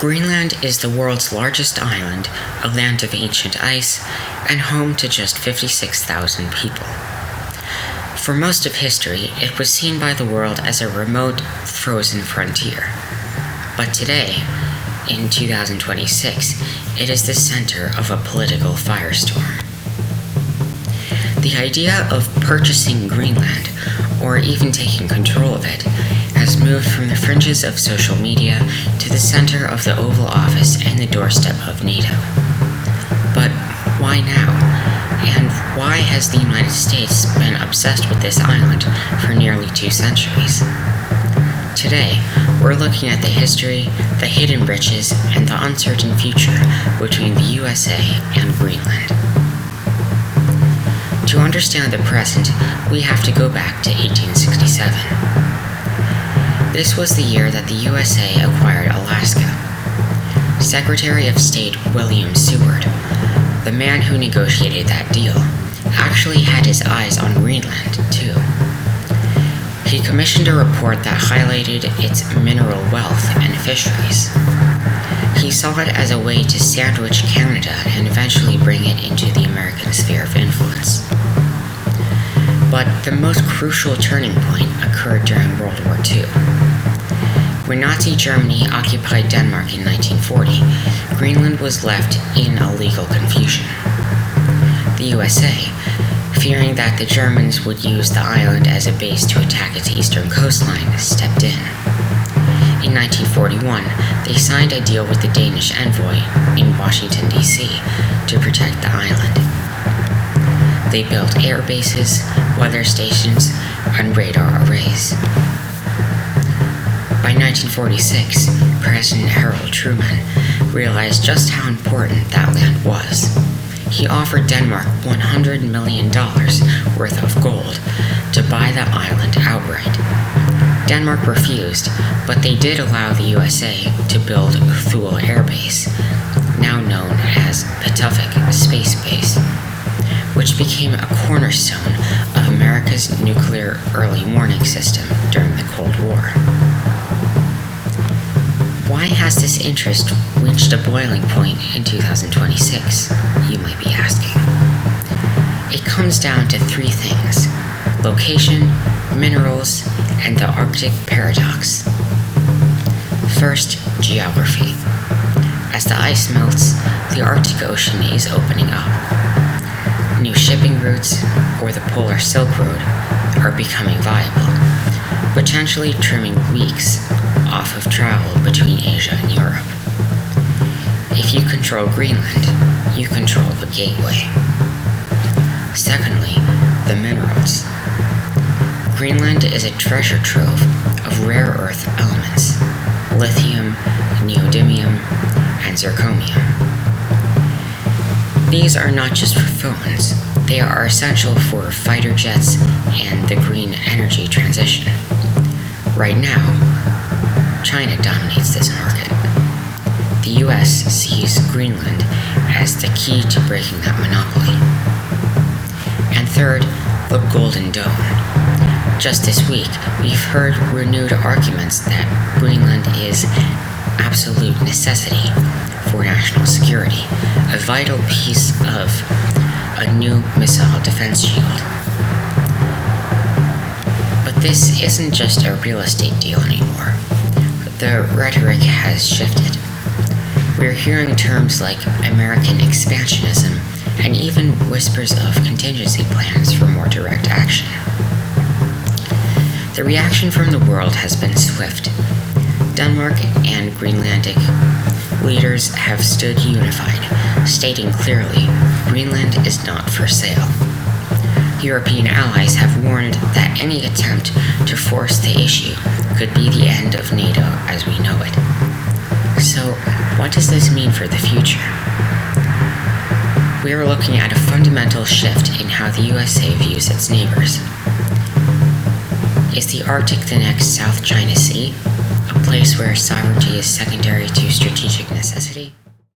Greenland is the world's largest island, a land of ancient ice, and home to just 56,000 people. For most of history, it was seen by the world as a remote, frozen frontier. But today, in 2026, it is the center of a political firestorm. The idea of purchasing Greenland, or even taking control of it, has moved from the fringes of social media to the center of the Oval Office and the doorstep of NATO. But why now? And why has the United States been obsessed with this island for nearly 2 centuries? Today, we're looking at the history, the hidden riches, and the uncertain future between the USA and Greenland. To understand the present, we have to go back to 1867. This was the year that the USA acquired Alaska. Secretary of State William Seward, the man who negotiated that deal, actually had his eyes on Greenland, too. He commissioned a report that highlighted its mineral wealth and fisheries. He saw it as a way to sandwich Canada and eventually bring it into the American sphere of influence. But the most crucial turning point occurred during World War II. When Nazi Germany occupied Denmark in 1940, Greenland was left in a legal confusion. The USA, fearing that the Germans would use the island as a base to attack its eastern coastline, stepped in. In 1941, they signed a deal with the Danish envoy in Washington, D.C. to protect the island. They built air bases, weather stations, and radar arrays. By 1946, President Harold Truman realized just how important that land was. He offered Denmark $100 million worth of gold to buy the island outright. Denmark refused, but they did allow the USA to build Thule Air Base, now known as Patuxent Space Base, which became a cornerstone of America's nuclear early warning system during the Cold War. Why has this interest reached a boiling point in 2026, you might be asking? It comes down to 3 things: location, minerals, and the Arctic paradox. First, geography. As the ice melts, the Arctic Ocean is opening up. New shipping routes, or the Polar Silk Road, are becoming viable, potentially trimming weeks off of travel between Asia and Europe. If you control Greenland, you control the gateway. Secondly, the minerals. Greenland is a treasure trove of rare earth elements: lithium, neodymium, and zirconium. These are not just for phones, they are essential for fighter jets and the green energy transition. Right now, China dominates this market. The US sees Greenland as the key to breaking that monopoly. And third, the Golden Dome. Just this week, we've heard renewed arguments that Greenland is absolute necessity for national security, a vital piece of a new missile defense shield. But this isn't just a real estate deal anymore. The rhetoric has shifted. We're hearing terms like American expansionism and even whispers of contingency plans for more direct action. The reaction from the world has been swift. Denmark and Greenlandic leaders have stood unified, stating clearly, Greenland is not for sale. European allies have warned that any attempt to force the issue could be the end of NATO as we know it. So, what does this mean for the future? We are looking at a fundamental shift in how the USA views its neighbors. Is the Arctic the next South China Sea, a place where sovereignty is secondary to strategic necessity?